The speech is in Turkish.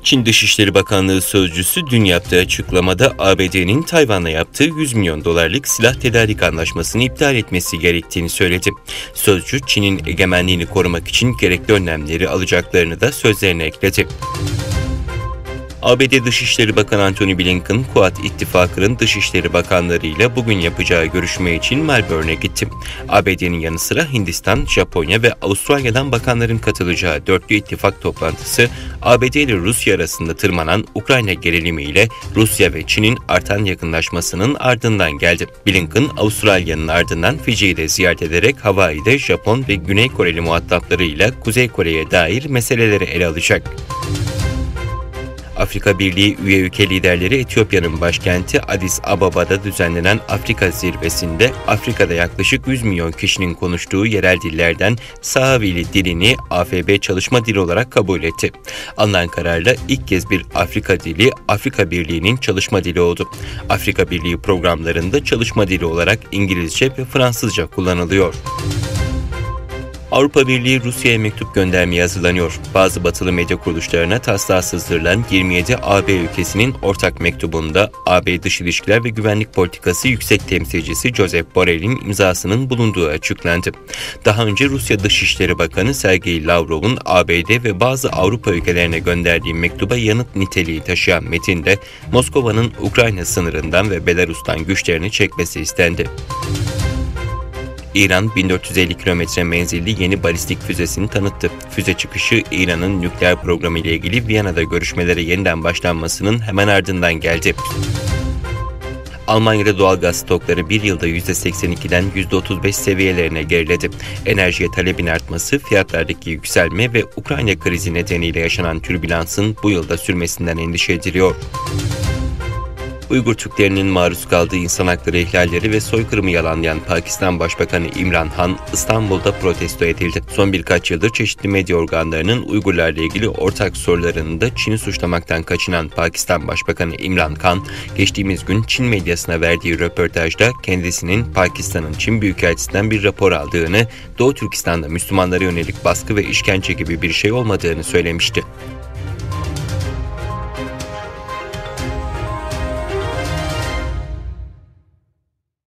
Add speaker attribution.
Speaker 1: Çin Dışişleri Bakanlığı sözcüsü dün yaptığı açıklamada ABD'nin Tayvan'la yaptığı 100 milyon dolarlık silah tedarik anlaşmasını iptal etmesi gerektiğini söyledi. Sözcü, Çin'in egemenliğini korumak için gerekli önlemleri alacaklarını da sözlerine ekledi. ABD Dışişleri Bakanı Antony Blinken, Kuad İttifakı'nın Dışişleri Bakanlarıyla bugün yapacağı görüşme için Melbourne'e gitti. ABD'nin yanı sıra Hindistan, Japonya ve Avustralya'dan bakanların katılacağı dörtlü ittifak toplantısı, ABD ile Rusya arasında tırmanan Ukrayna gerilimiyle Rusya ve Çin'in artan yakınlaşmasının ardından geldi. Blinken, Avustralya'nın ardından Fiji'yi de ziyaret ederek Hawaii'de Japon ve Güney Koreli muhataplarıyla Kuzey Kore'ye dair meseleleri ele alacak. Afrika Birliği üye ülke liderleri Etiyopya'nın başkenti Addis Ababa'da düzenlenen Afrika zirvesinde Afrika'da yaklaşık 100 milyon kişinin konuştuğu yerel dillerden Swahili dilini AFB çalışma dili olarak kabul etti. Alınan kararla ilk kez bir Afrika dili Afrika Birliği'nin çalışma dili oldu. Afrika Birliği programlarında çalışma dili olarak İngilizce ve Fransızca kullanılıyor. Avrupa Birliği Rusya'ya mektup göndermeye hazırlanıyor. Bazı batılı medya kuruluşlarına taslağı sızdırılan 27 AB ülkesinin ortak mektubunda AB Dış İlişkiler ve Güvenlik Politikası Yüksek Temsilcisi Josep Borrell'in imzasının bulunduğu açıklandı. Daha önce Rusya Dışişleri Bakanı Sergey Lavrov'un ABD ve bazı Avrupa ülkelerine gönderdiği mektuba yanıt niteliği taşıyan metinde Moskova'nın Ukrayna sınırından ve Belarus'tan güçlerini çekmesi istendi. İran, 1450 kilometre menzilli yeni balistik füzesini tanıttı. Füze çıkışı, İran'ın nükleer programı ile ilgili Viyana'da görüşmelere yeniden başlanmasının hemen ardından geldi. Almanya'da doğalgaz stokları bir yılda %82'den %35 seviyelerine geriledi. Enerjiye talebin artması, fiyatlardaki yükselme ve Ukrayna krizi nedeniyle yaşanan türbülansın bu yılda sürmesinden endişe ediliyor. Uygur Türklerinin maruz kaldığı insan hakları ihlalleri ve soykırımı yalanlayan Pakistan Başbakanı İmran Han, İstanbul'da protesto edildi. Son birkaç yıldır çeşitli medya organlarının Uygurlarla ilgili ortak sorularında Çin'i suçlamaktan kaçınan Pakistan Başbakanı İmran Han, geçtiğimiz gün Çin medyasına verdiği röportajda kendisinin Pakistan'ın Çin Büyükelçisi'nden bir rapor aldığını, Doğu Türkistan'da Müslümanlara yönelik baskı ve işkence gibi bir şey olmadığını söylemişti.